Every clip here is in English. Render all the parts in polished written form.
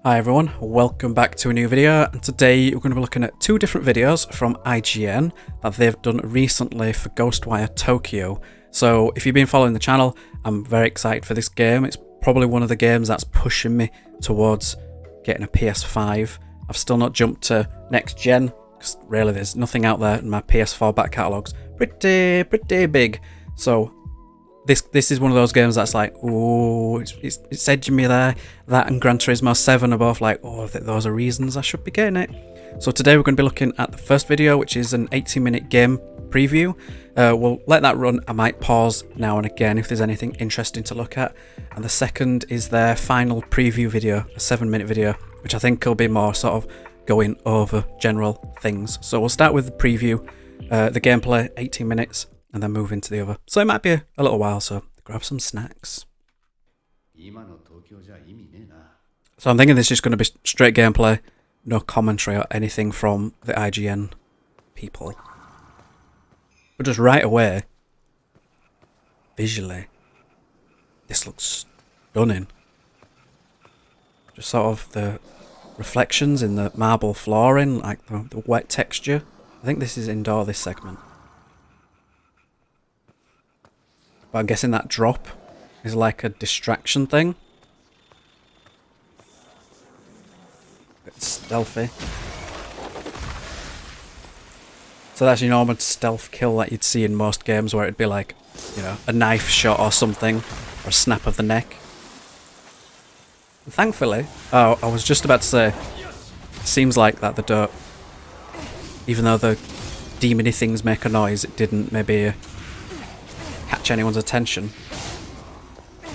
Hi everyone, welcome back to a new video, and today we're going to be looking at two different videos from IGN that they've done recently for Ghostwire Tokyo. So if you've been following the channel, I'm very excited for this game. It's probably one of the games that's pushing me towards getting a PS5. I've still not jumped to next gen, because really there's nothing out there, and my PS4 back catalogue's pretty big. So This is one of those games that's like, oh, it's edging me there. That and Gran Turismo 7 are both like, oh, those are reasons I should be getting it. So today we're going to be looking at the first video, which is an 80-minute game preview. We'll let that run. I might pause now and again if there's anything interesting to look at. And the second is their final preview video, a 7-minute video, which I think will be more sort of going over general things. So we'll start with the preview, the gameplay, 18 minutes. And then move into the other. So it might be a little while, so grab some snacks. So I'm thinking this is just going to be straight gameplay, no commentary or anything from the IGN people. But just right away, visually, this looks stunning. Just sort of the reflections in the marble flooring, like the wet texture. I think this is indoor, this segment. But I'm guessing that drop is like a distraction thing. It's stealthy. So that's your normal stealth kill that you'd see in most games where it'd be like, you know, a knife shot or something, or a snap of the neck. And thankfully, oh, I was just about to say, it seems like that the don't, even though the demony things make a noise, it didn't maybe catch anyone's attention.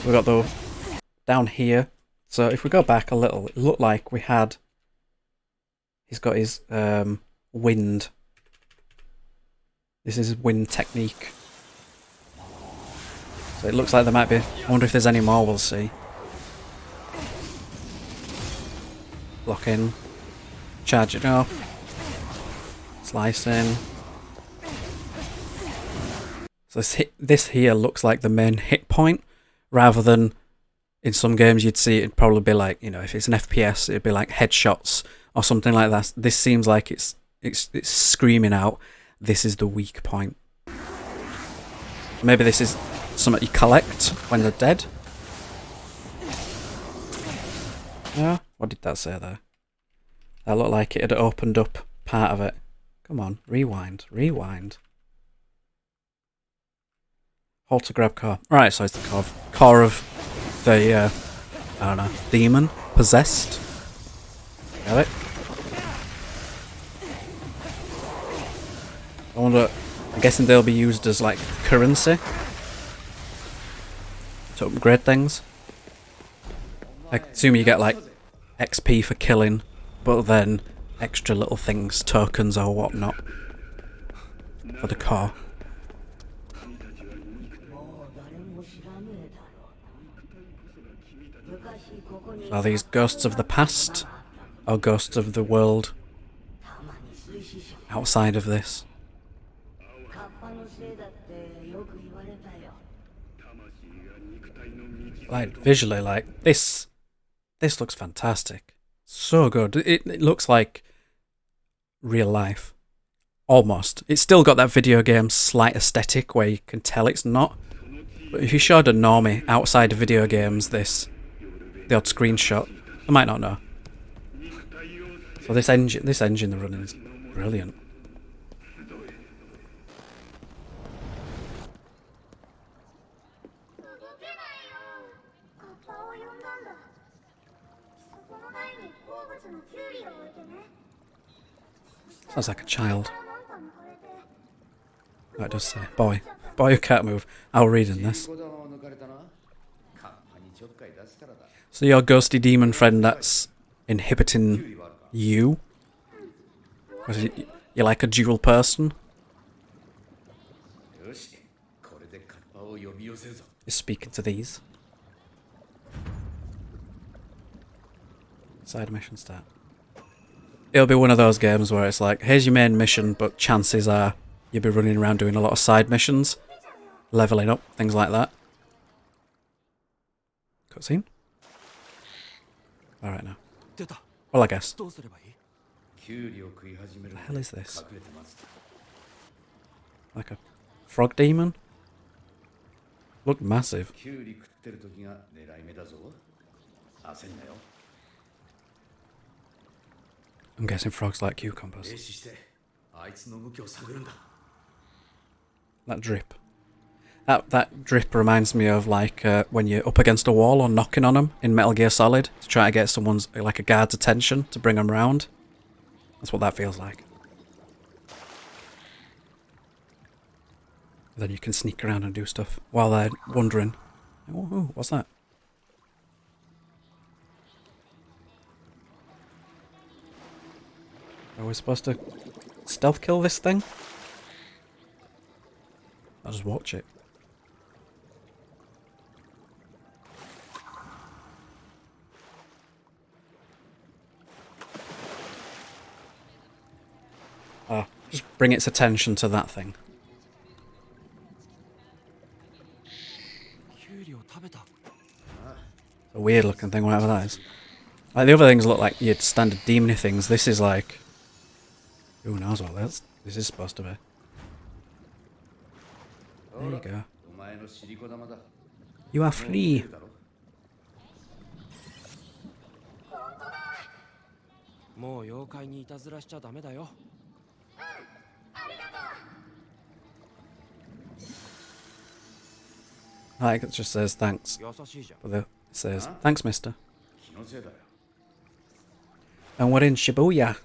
We got the down here. So if we go back a little, it looked like we had. He's got his wind. This is his wind technique. So it looks like there might be. I wonder if there's any more. We'll see. Lock in, charge it up, slice in. So this here looks like the main hit point, rather than in some games you'd see it'd probably be like, you know, if it's an FPS, it'd be like headshots or something like that. This seems like it's screaming out, this is the weak point. Maybe this is something you collect when they're dead. Yeah, what did that say there? That looked like it had opened up part of it. Come on, rewind. Hold to grab core. Right, so it's the core of the, I don't know, demon, possessed. Got it? I wonder, I'm guessing they'll be used as like currency to upgrade things. I assume you get like XP for killing, but then extra little things, tokens or whatnot, for the core. Are these ghosts of the past, or ghosts of the world outside of this? Like, visually, like, this looks fantastic. So good. It looks like real life. Almost. It's still got that video game slight aesthetic where you can tell it's not. But if you showed a normie outside of video games the odd screenshot, I might not know. So this engine they're running is brilliant. Sounds like a child. That does say boy who can't move. I'll read in this. So your ghosty demon friend that's inhibiting you? Because you're like a dual person? You're speaking to these. Side mission start. It'll be one of those games where it's like, here's your main mission, but chances are you'll be running around doing a lot of side missions, leveling up, things like that. Cutscene? Alright now. Well, I guess. What the hell is this? Like a frog demon? Looked massive. I'm guessing frogs like cucumbers. That drip. That drip reminds me of like when you're up against a wall or knocking on them in Metal Gear Solid to try to get someone's, like a guard's attention to bring them round. That's what that feels like. Then you can sneak around and do stuff while they're wandering. Oh, what's that? Are we supposed to stealth kill this thing? I'll just watch it. Oh, just bring its attention to that thing. A weird looking thing, whatever that is. Like the other things look like your standard demony things. This is like... Who knows what this is supposed to be. There you go. You are free. Like it just says thanks. But it says thanks, mister. And we're in Shibuya.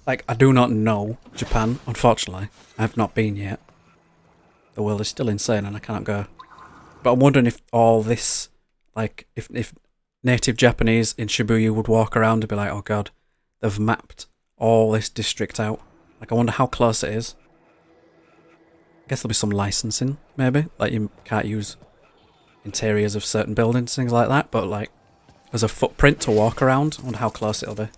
Like, I do not know Japan, unfortunately. I have not been yet. The world is still insane and I can't go. But I'm wondering if all this, like, if native Japanese in Shibuya would walk around and be like, oh god, they've mapped all this district out. Like, I wonder how close it is. I guess there'll be some licensing, maybe. Like, you can't use interiors of certain buildings, things like that. But, like, as a footprint to walk around, I wonder how close it'll be.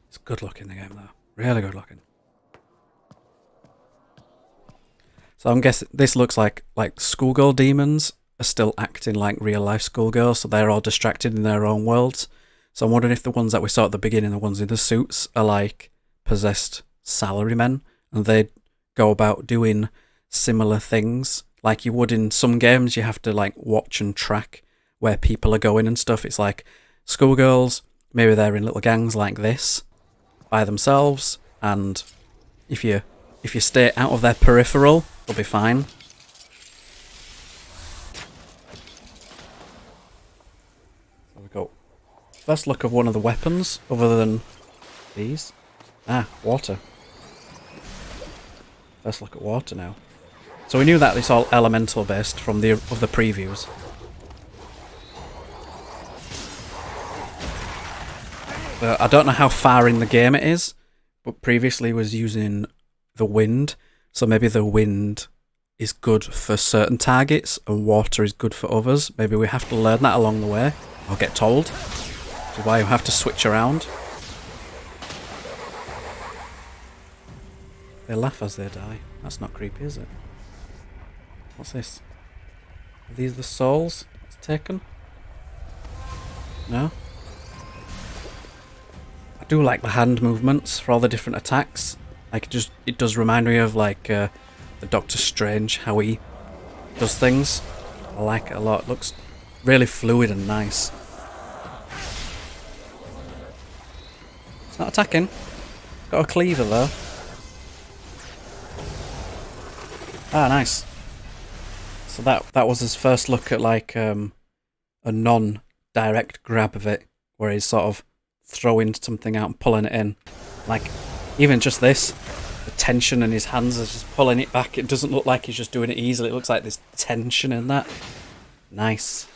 It's good looking, the game, though. Really good looking. So I'm guessing this looks like schoolgirl demons are still acting like real life schoolgirls, so they're all distracted in their own worlds. So I'm wondering if the ones that we saw at the beginning, the ones in the suits, are like possessed salarymen, and they go about doing similar things. Like you would in some games, you have to like watch and track where people are going and stuff. It's like schoolgirls, maybe they're in little gangs like this by themselves, and if you stay out of their peripheral, they'll be fine. So we got first look of one of the weapons, other than these. Ah, water. First look at water now. So we knew that it's all elemental based from the previews. I don't know how far in the game it is, but previously was using the wind, so maybe the wind is good for certain targets and water is good for others. Maybe we have to learn that along the way, or get told, which is why you have to switch around. They laugh as they die. That's not creepy, is it? What's this? Are these the souls it's taken? No? I do like the hand movements for all the different attacks. Like it does remind me of like the Doctor Strange, how he does things. I like it a lot. It looks really fluid and nice. It's not attacking. It's got a cleaver though. Ah, nice. So that was his first look at like a non-direct grab of it, where he's sort of throwing something out and pulling it in. Like, even just this, the tension in his hands is just pulling it back. It doesn't look like he's just doing it easily. It looks like there's tension in that. Nice.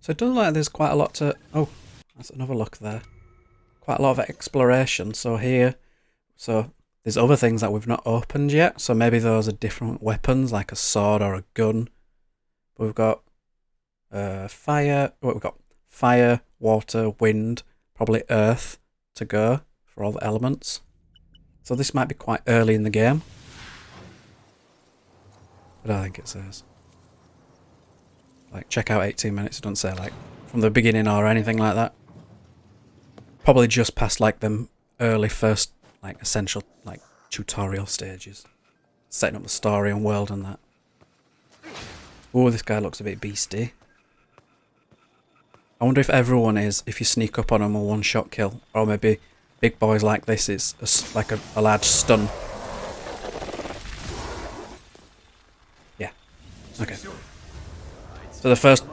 So it does look like there's quite a lot to... Oh, that's another look there. Quite a lot of exploration. So here... So there's other things that we've not opened yet. So maybe those are different weapons, like a sword or a gun. But we've got fire. What we've got? Fire, water, wind, probably earth to go for all the elements. So this might be quite early in the game. But I think it says. Like, check out 18 minutes. It doesn't say, like, from the beginning or anything like that. Probably just past, like, them early first, like, essential, like, tutorial stages. Setting up the story and world and that. Oh, this guy looks a bit beastie. I wonder if everyone is, if you sneak up on them, a one-shot kill. Or maybe big boys like this is like a large stun. Yeah. Okay. So the first,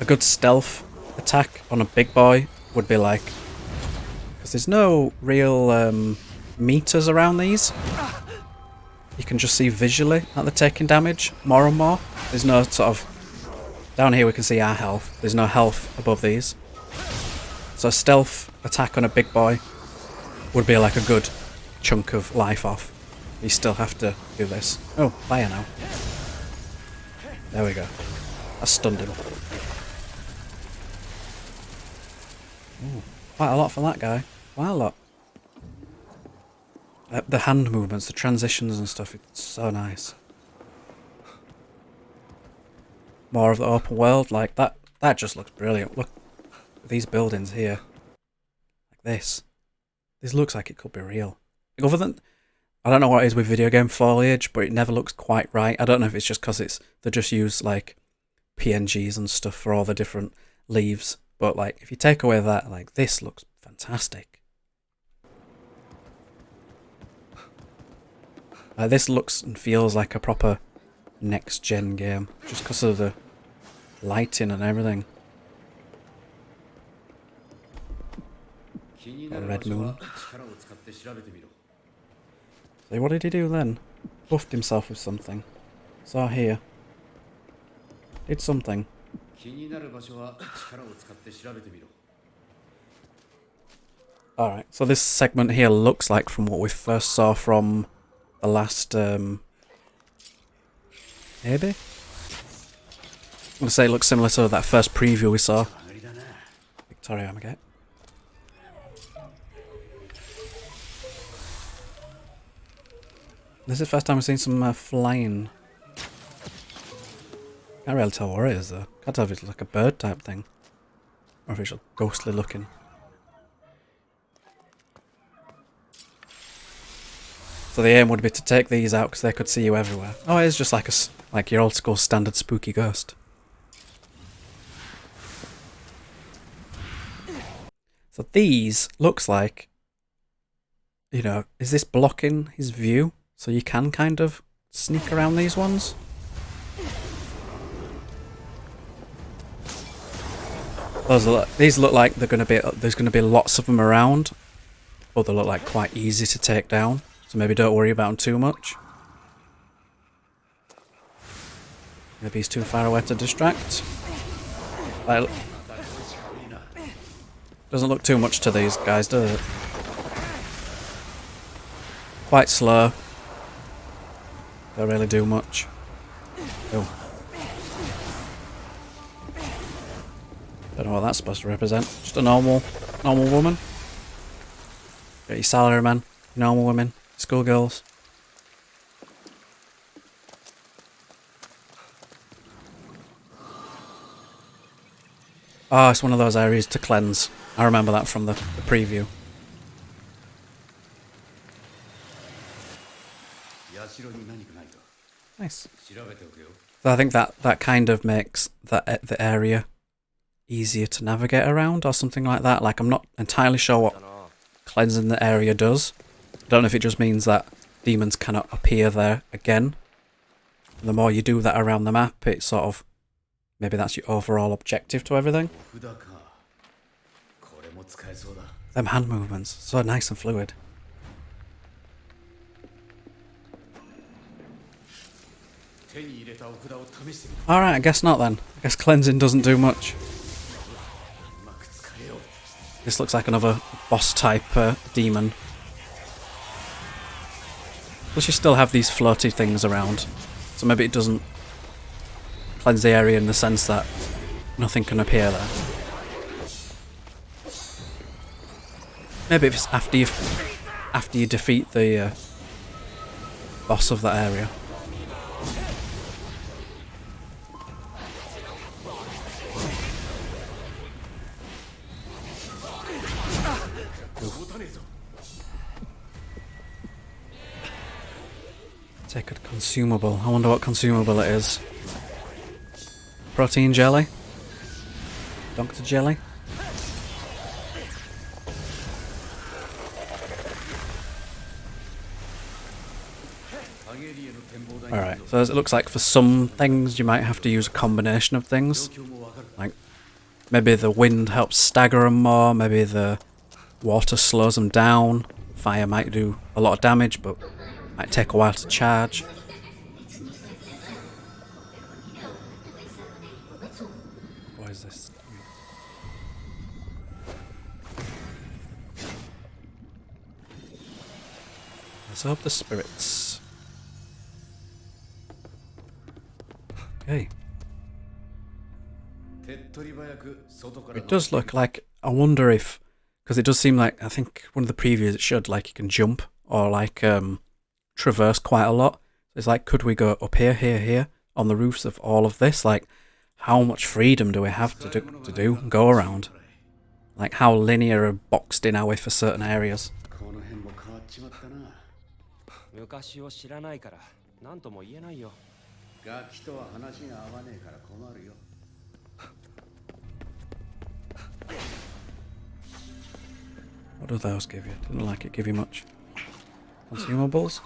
a good stealth attack on a big boy would be like, because there's no real meters around these. You can just see visually that they're taking damage more and more. There's no sort of, down here we can see our health. There's no health above these. So a stealth attack on a big boy would be like a good chunk of life off. You still have to do this. Oh, fire now. There we go. I stunned him. Ooh, quite a lot for that guy. Quite a lot. The hand movements, the transitions and stuff, it's so nice. More of the open world, like that just looks brilliant. Look at these buildings here. Like this. This looks like it could be real. Other than, I don't know what it is with video game foliage, but it never looks quite right. I don't know if it's just because they just use like PNGs and stuff for all the different leaves. But like if you take away that, like this looks fantastic. This looks and feels like a proper next-gen game, just because of the lighting and everything. Got a red moon. So what did he do then? Buffed himself with something. Saw here. Did something. Alright, so this segment here looks like from what we first saw from the last, maybe? I'm going to say it looks similar to that first preview we saw. Victoria Amagate. This is the first time we've seen some flying. Can't really tell what it is though. Can't tell if it's like a bird type thing. Or if it's ghostly looking. So the aim would be to take these out because they could see you everywhere. Oh, it is just like your old school standard spooky ghost. So these looks like, you know, is this blocking his view? So you can kind of sneak around these ones? These look like they're gonna be, there's gonna be lots of them around, but they look like quite easy to take down. So maybe don't worry about them too much. Maybe he's too far away to distract. Like, doesn't look too much to these guys, does it? Quite slow. Don't really do much. Oh. Don't know what that's supposed to represent. Just a normal woman. Got your salaryman, normal women, schoolgirls. Oh, it's one of those areas to cleanse. I remember that from the preview. Nice. So I think that kind of makes the area easier to navigate around or something like that. Like, I'm not entirely sure what cleansing the area does. I don't know if it just means that demons cannot appear there again. And the more you do that around the map, it sort of, maybe that's your overall objective to everything. Them hand movements, so nice and fluid. Alright, I guess not then. I guess cleansing doesn't do much. This looks like another boss type demon. Plus you still have these floaty things around. So maybe it doesn't cleanse the area in the sense that nothing can appear there. Maybe it's after you defeat the boss of that area. Take a consumable. I wonder what consumable it is. Protein jelly? Dr. Jelly? Alright, so it looks like for some things you might have to use a combination of things. Like, maybe the wind helps stagger them more, maybe the water slows them down, fire might do a lot of damage but might take a while to charge. What is this? Let's hope the spirits. Okay. It does look like, I wonder if, because it does seem like, I think one of the previews it showed like you can jump or like traverse quite a lot. It's like, could we go up here, here, here on the roofs of all of this? Like, how much freedom do we have to go around? Like, how linear or boxed in are we for certain areas? What do those give you? Didn't like it give you much. Consumables?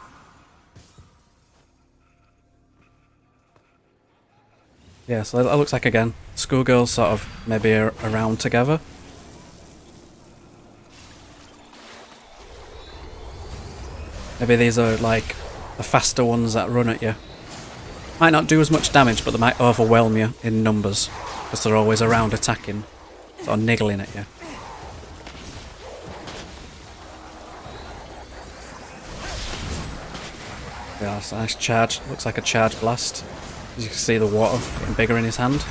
Yeah, so it looks like, again, schoolgirls sort of maybe are around together. Maybe these are like the faster ones that run at you. Might not do as much damage, but they might overwhelm you in numbers, because they're always around attacking, sort of niggling at you. Yeah, that's a nice charge. Looks like a charge blast. As you can see the water getting bigger in his hand.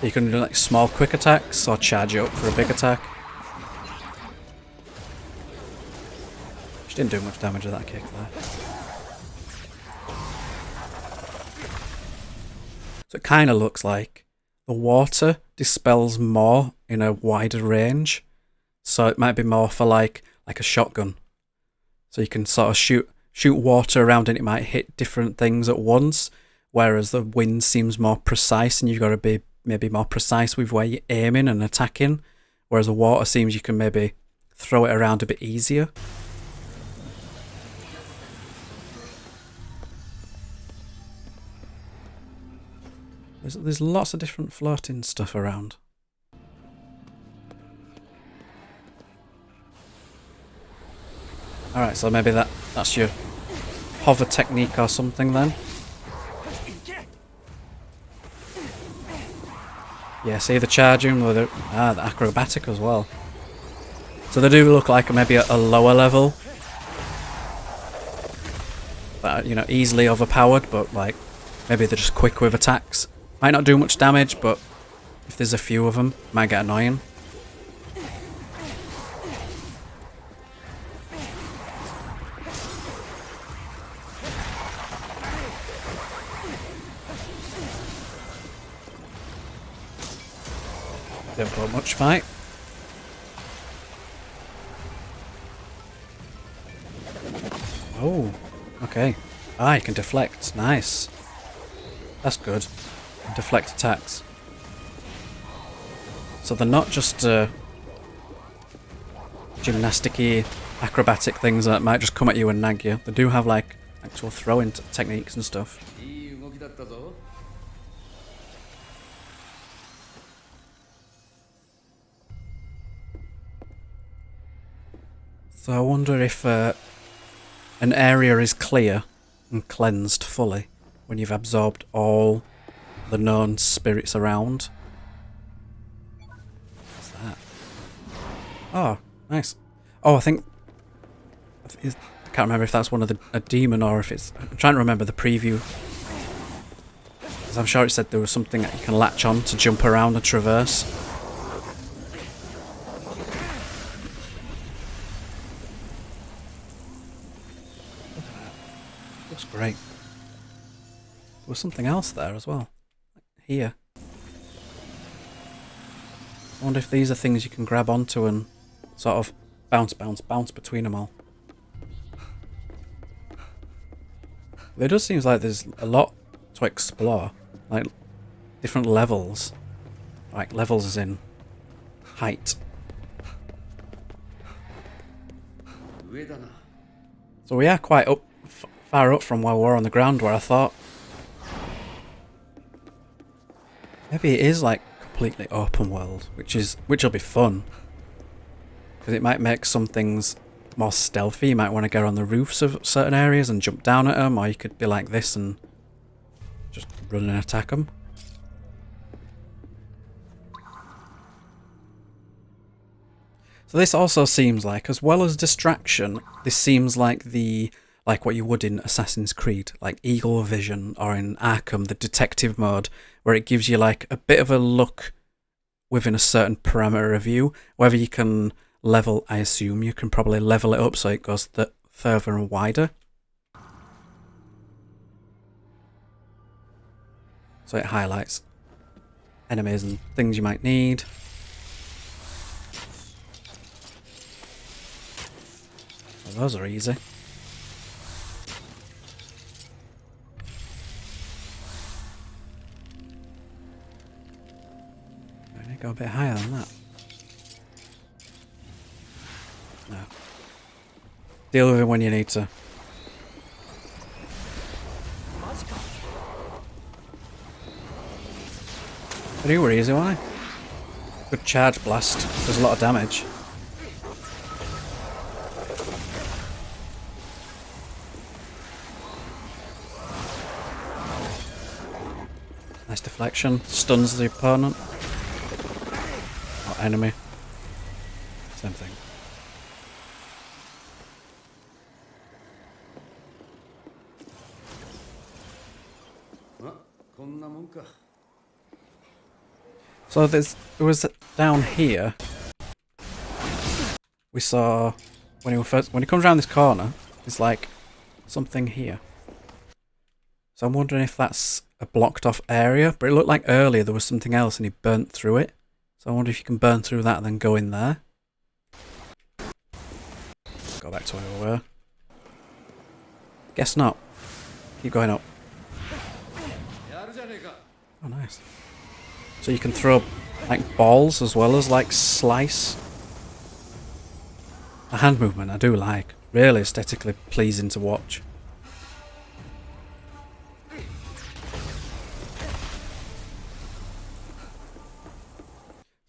You can do like small quick attacks or charge you up for a big attack. She didn't do much damage with that kick there. So it kind of looks like the water dispels more in a wider range. So it might be more for like a shotgun. So you can sort of shoot water around and it might hit different things at once. Whereas the wind seems more precise and you've got to be maybe more precise with where you're aiming and attacking. Whereas the water seems you can maybe throw it around a bit easier. There's lots of different floating stuff around. Alright, so maybe that's your hover technique or something then. Yeah, see the charging with the acrobatic as well. So they do look like maybe a lower level. That, you know, easily overpowered, but like maybe they're just quick with attacks. Might not do much damage, but if there's a few of them, might get annoying. Don't put much fight. Oh, okay. Ah, you can deflect. Nice. That's good. Deflect attacks. So they're not just gymnastic-y, acrobatic things that might just come at you and nag you. They do have like actual throwing techniques and stuff. So I wonder if an area is clear and cleansed fully when you've absorbed all the known spirits around. What's that? Oh, nice. Oh, I think can't remember if that's one of a demon or if it's... I'm trying to remember the preview. Because I'm sure it said there was something that you can latch on to jump around and traverse. Looks great. There was something else there as well. Here. I wonder if these are things you can grab onto and sort of bounce between them all. It does seem like there's a lot to explore. Like, different levels. Like, levels as in height. So we are quite far up from where we were on the ground, where I thought maybe it is like completely open world, which'll be fun. Because it might make some things more stealthy. You might want to get on the roofs of certain areas and jump down at them, or you could be like this and just run and attack them. So this also seems like, as well as distraction, this seems like what you would in Assassin's Creed, like Eagle Vision, or in Arkham, the detective mode, where it gives you like a bit of a look within a certain parameter of view. Whether you can level, I assume you can probably level it up so it goes further and wider. So it highlights enemies and things you might need. Well, those are easy. I need to go a bit higher than that. No. Deal with it when you need to. But you were easy, weren't I? Good charge blast. Does a lot of damage. Nice deflection. Stuns the opponent. Or enemy. Same thing. So there was down here. We saw when he comes around this corner, there's like something here. So I'm wondering if that's a blocked off area, but it looked like earlier there was something else and he burnt through it. So I wonder if you can burn through that and then go in there. Go back to where we were. Guess not. Keep going up. Oh, nice. So you can throw like balls as well as like slice. The hand movement I do like. Really aesthetically pleasing to watch.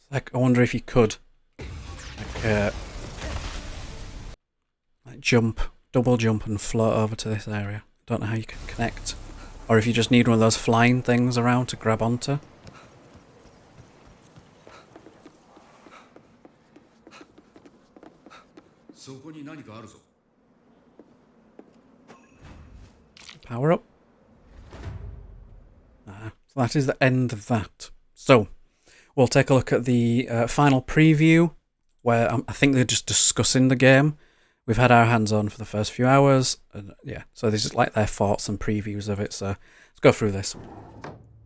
Like, I wonder if you could like jump, double jump and float over to this area. Don't know how you can connect. Or if you just need one of those flying things around to grab onto. Power up. So that is the end of that. So, we'll take a look at the final preview, where I think they're just discussing the game. We've had our hands on for the first few hours, and yeah, so this is like their thoughts and previews of it, so let's go through this.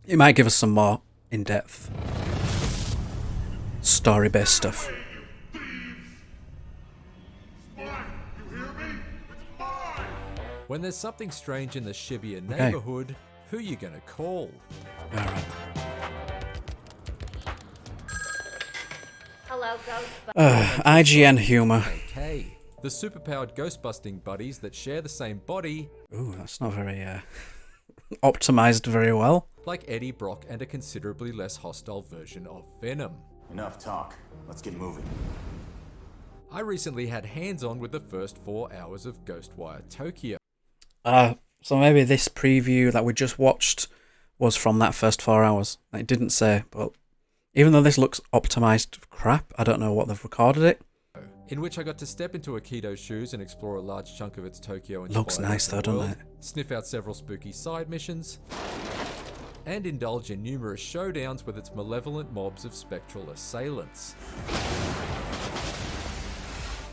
It might give us some more in-depth story-based stuff. When there's something strange in the Shibuya neighborhood, who you gonna call? Alright. Hello, Ghostwire. IGN humor. Okay. The superpowered ghost-busting buddies that share the same body. Ooh, that's not very optimized very well. Like Eddie Brock and a considerably less hostile version of Venom. Enough talk. Let's get moving. I recently had hands-on with the first 4 hours of Ghostwire Tokyo. So maybe this preview that we just watched was from that first 4 hours. It didn't say, but even though this looks optimized crap, I don't know what they've recorded it. in which I got to step into Akito's shoes and explore a large chunk of its Tokyo-inspired Looks nice though, doesn't it? sniff out several spooky side missions, and indulge in numerous showdowns with its malevolent mobs of spectral assailants.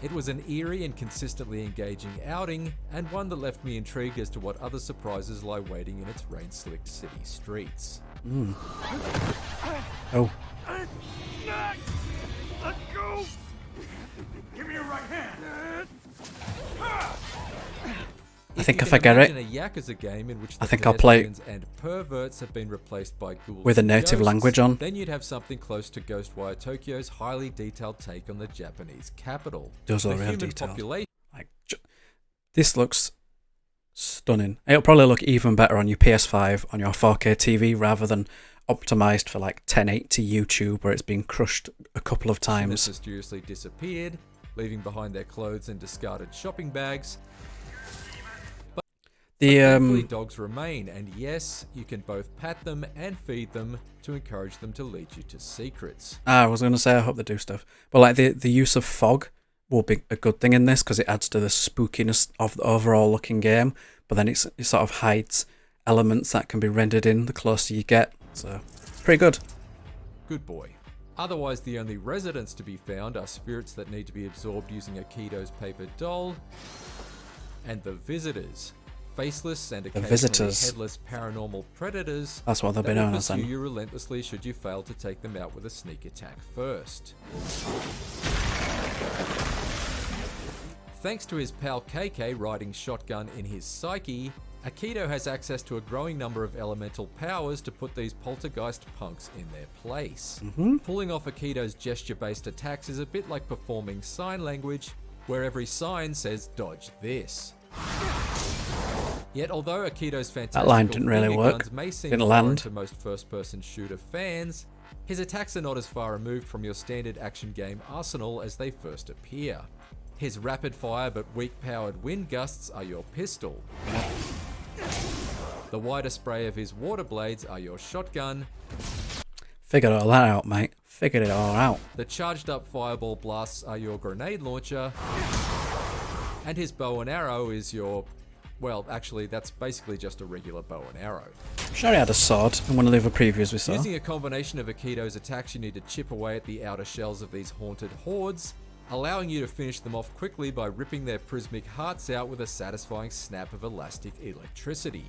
It was an eerie and consistently engaging outing, and one that left me intrigued as to what other surprises lie waiting in its rain-slicked city streets. Oh. Let go! Give me your right hand! I think if I get it, A Yakuza game in which I think I'll play it and perverts have been replaced by ghouls with a and native ghosts, language on. Then you'd have something close to Ghostwire Tokyo's highly detailed take on the Japanese capital. Those are The real human detailed. population Like, this looks stunning. It'll probably look even better on your PS5 on your 4K TV rather than optimized for like 1080 YouTube where it's been crushed a couple of times. mysteriously disappeared, leaving behind their clothes and discarded shopping bags. Thankfully, dogs remain, and yes, you can both pat them and feed them to encourage them to lead you to secrets. I was going to say I hope they do stuff, but like the use of fog will be a good thing in this because it adds to the spookiness of the overall looking game, but then it sort of hides elements that can be rendered in the closer you get, so pretty good. Good boy. Otherwise, the only residents to be found are spirits that need to be absorbed using Akito's paper doll, and the visitors. Faceless and occasionally visitors. headless paranormal predators. That's what they've been that will known as pursue then. you relentlessly should you fail to take them out with a sneak attack first. Thanks to his pal KK riding shotgun in his psyche, Akito has access to a growing number of elemental powers to put these poltergeist punks in their place. Pulling off Akito's gesture-based attacks is a bit like performing sign language, where every sign says dodge this. Yet, although Akito's fantastical line didn't really finger work. guns may seem Didn't foreign land. to most first-person shooter fans, his attacks are not as far removed from your standard action game arsenal as they first appear. His rapid-fire but weak-powered wind gusts are your pistol. The wider spray of his water blades are your shotgun. Figured all that out, mate. Figured it all out. The charged-up fireball blasts are your grenade launcher. And his bow and arrow is your... well, actually, that's basically just a regular bow and arrow. Sure, he had a sword in one of the other previews we saw. Using a combination of Akito's attacks, you need to chip away at the outer shells of these haunted hordes, allowing you to finish them off quickly by ripping their prismic hearts out with a satisfying snap of elastic electricity.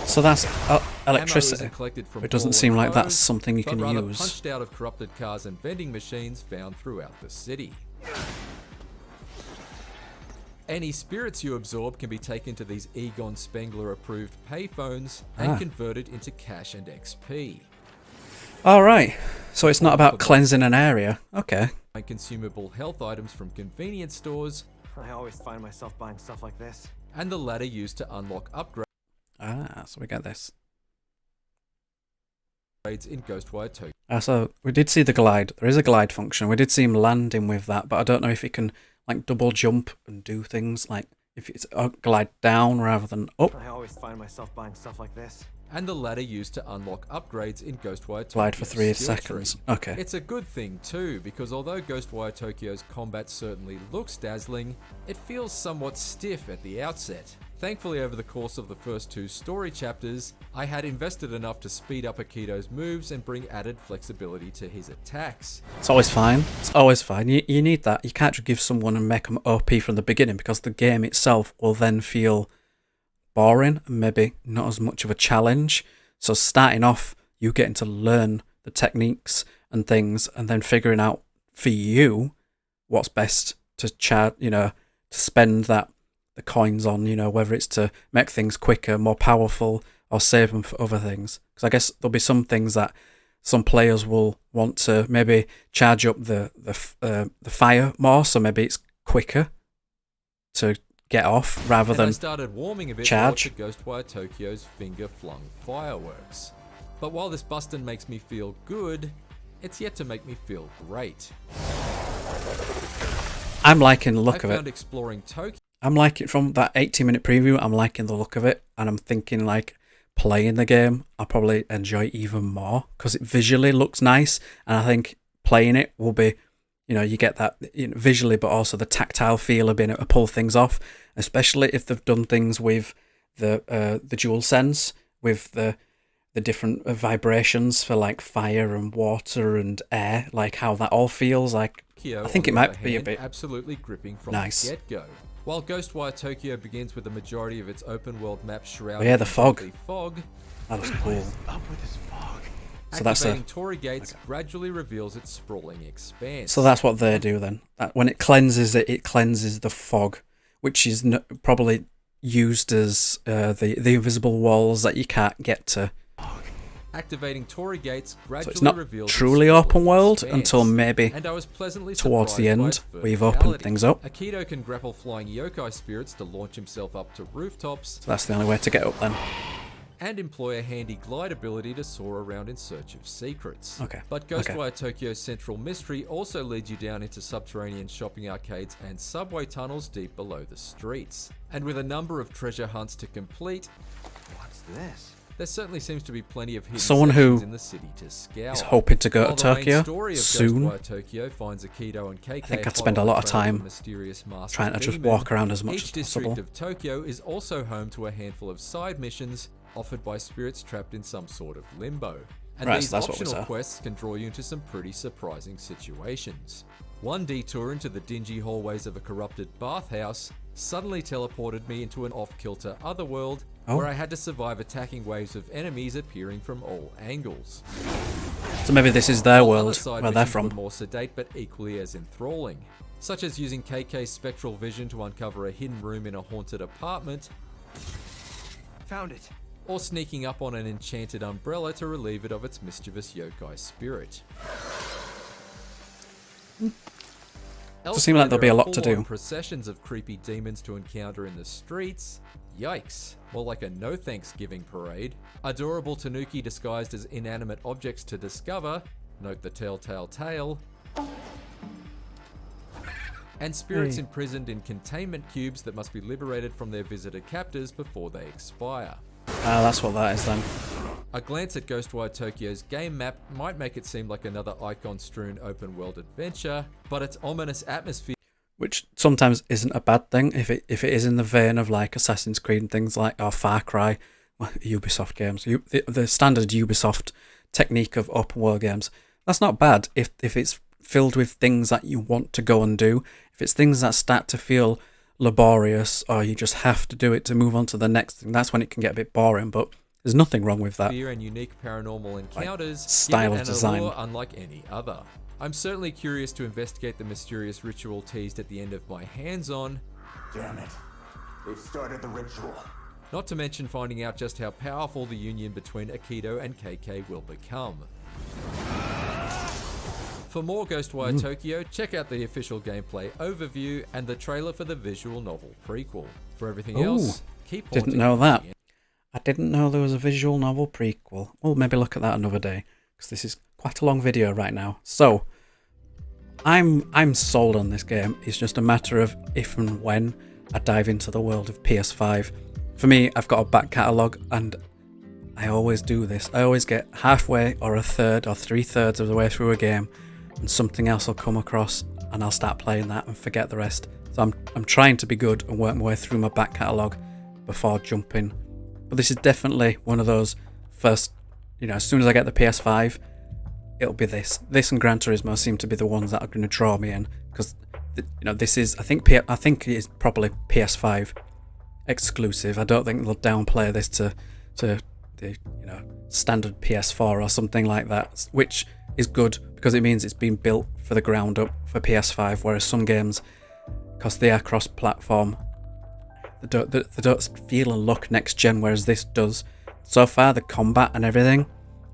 So that's Ammo electricity. isn't collected from It doesn't fallen seem like that's foes, something you but can rather use. punched out of corrupted cars and vending machines found throughout the city. Any spirits you absorb can be taken to these Egon Spengler approved payphones and converted into cash and XP. Alright, so it's not about cleansing an area. Okay. And consumable health items from convenience stores, I always find myself buying stuff like this. and the latter used to unlock upgrades So we get this. in Ghostwire Tokyo. So we did see the glide. There is a glide function. We did see him landing with that, but I don't know if he can like double jump and do things like if it's glide down rather than up. I always find myself buying stuff like this. And the latter used to unlock upgrades in Ghostwire Tokyo. Glide for 3 skill seconds. tree. Okay. It's a good thing too, because although Ghostwire Tokyo's combat certainly looks dazzling, it feels somewhat stiff at the outset. Thankfully, over the course of the first 2 story chapters, I had invested enough to speed up Akito's moves and bring added flexibility to his attacks. It's always fine. It's always fine. You need that. You can't just give someone and make them OP from the beginning because the game itself will then feel boring and maybe not as much of a challenge. So starting off, you getting to learn the techniques and things and then figuring out for you what's best to to spend the coins on, whether it's to make things quicker, more powerful, or save them for other things. Because I guess there'll be some things that some players will want to maybe charge up the fire more, so maybe it's quicker to get off rather And than I started warming a bit charge. more to Ghostwire Tokyo's finger-flung fireworks. But while this bustin' makes me feel good, it's yet to make me feel great. I'm liking the look I of found it. exploring Tokyo I'm liking from that 80-minute preview. I'm liking the look of it, and I'm thinking like playing the game, I'll probably enjoy it even more because it visually looks nice, and I think playing it will be, you know, you get that visually, but also the tactile feel of being able to pull things off, especially if they've done things with the dual sense, with the different vibrations for like fire and water and air, like how that all feels like. I think it might be a bit absolutely gripping from nice. the get-go. While Ghostwire Tokyo begins with the majority of its open world map shrouded yeah, the fog. in fog. That was cool. What is up with this fog? So that's Activating Torii Gates gradually reveals its sprawling expanse. So that's what they do then. When it cleanses it, it cleanses the fog, which is probably used as the invisible walls that you can't get to. Activating Torii Gates gradually So it's not reveals truly its open world expanse. until maybe And I was pleasantly towards the surprised by end, its where you've opened verticality. things up. Akito can grapple flying yokai spirits to launch himself up to rooftops, So that's the only way to get up then. and employ a handy glide ability to soar around in search of secrets. Okay, But Ghostwire Tokyo's central mystery also leads you down into subterranean shopping arcades and subway tunnels deep below the streets. And with a number of treasure hunts to complete, What's this? there certainly seems to be plenty of hidden Someone sections who in the city to scour. He's hoping to go While to the main Tokyo story of soon. Ghostwire Tokyo finds Akito and KK I think I'd spend a lot of time trying to just walk around as much as Each district possible. of Tokyo is also home to a handful of side missions offered by spirits trapped in some sort of limbo. And Right, these so that's what we optional saw. quests can draw you into some pretty surprising situations. One detour into the dingy hallways of a corrupted bathhouse suddenly teleported me into an off-kilter otherworld where I had to survive attacking waves of enemies appearing from all angles. So maybe this is their While world, other side where they're missions were from. more sedate but equally as enthralling, such as using KK's spectral vision to uncover a hidden room in a haunted apartment, Found it. or sneaking up on an enchanted umbrella to relieve it of its mischievous yokai spirit. Does seem like there'll be a lot to Elsewhere, there are do. full-on processions of creepy demons to encounter in the streets. Yikes, more like a no Thanksgiving parade. Adorable tanuki disguised as inanimate objects to discover. Note the telltale tale. And spirits imprisoned in containment cubes that must be liberated from their visitor captors before they expire. Ah, that's what that is then. A glance at Ghostwire Tokyo's game map might make it seem like another icon-strewn open-world adventure, but its ominous atmosphere Which sometimes isn't a bad thing if it is in the vein of like Assassin's Creed and things like, or Far Cry, well, Ubisoft games, the standard Ubisoft technique of open world games. That's not bad if it's filled with things that you want to go and do. If it's things that start to feel laborious or you just have to do it to move on to the next thing, that's when it can get a bit boring, but there's nothing wrong with that. and unique paranormal encounters style give it of an design. allure unlike any other. I'm certainly curious to investigate the mysterious ritual teased at the end of my hands-on, Damn it. They've started the ritual. not to mention finding out just how powerful the union between Akito and KK will become. For more Ghostwire Tokyo, check out the official gameplay overview and the trailer for the visual novel prequel. For everything else, keep haunting. Didn't know that. I didn't know there was a visual novel prequel. Well, maybe look at that another day, because this is quite a long video right now. So, I'm sold on this game. It's just a matter of if and when I dive into the world of PS5. For me, I've got a back catalogue, and I always do this. I always get halfway or a third or 3/3 of the way through a game, and something else will come across, and I'll start playing that and forget the rest. So I'm trying to be good and work my way through my back catalogue before jumping. But this is definitely one of those first, as soon as I get the PS5, it'll be this. This and Gran Turismo seem to be the ones that are going to draw me in, because this is, I think it is probably PS5 exclusive. I don't think they'll downplay this to the standard PS4 or something like that, which is good because it means it's been built for the ground up for PS5. Whereas some games, because they are cross-platform, they don't feel and look next gen, whereas this does. So far, the combat and everything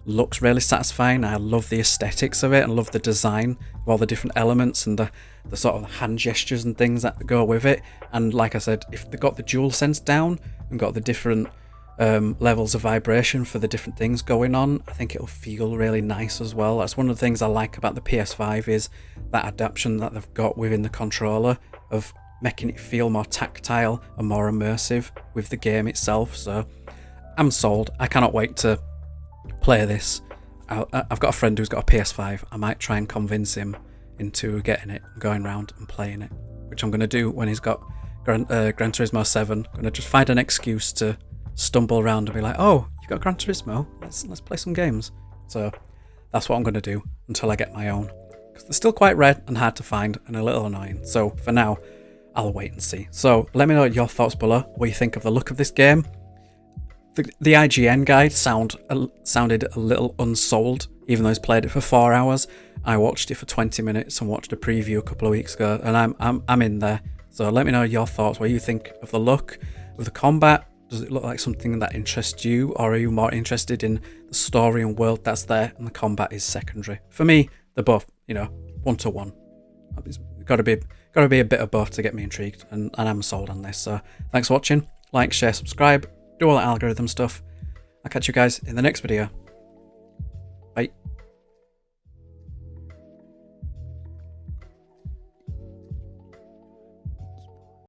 looks really satisfying. I love the aesthetics of it and love the design of all the different elements and the sort of hand gestures and things that go with it. And like I said, if they got the dual sense down and got the different levels of vibration for the different things going on, I think it'll feel really nice as well. That's one of the things I like about the PS5 is that adaptation that they've got within the controller of making it feel more tactile and more immersive with the game itself. So I'm sold. I cannot wait to play this. I've got a friend who's got a PS5. I might try and convince him into getting it, going around and playing it, which I'm going to do when he's got Gran Turismo 7. I'm going to just find an excuse to stumble around and be like, oh, you got Gran Turismo? Let's play some games. So that's what I'm going to do until I get my own. Because they're still quite rare and hard to find and a little annoying. So for now, I'll wait and see. So let me know your thoughts below, what you think of the look of this game. The IGN guide sounded a little unsold, even though he's played it for 4 hours. I watched it for 20 minutes and watched a preview a couple of weeks ago, and I'm in there. So let me know your thoughts, what you think of the look, of the combat. Does it look like something that interests you, or are you more interested in the story and world that's there, and the combat is secondary? For me, they're both, 1-to-1. It's got to be a bit of both to get me intrigued, and I'm sold on this. So thanks for watching. Like, share, subscribe, do all that algorithm stuff. I'll catch you guys in the next video.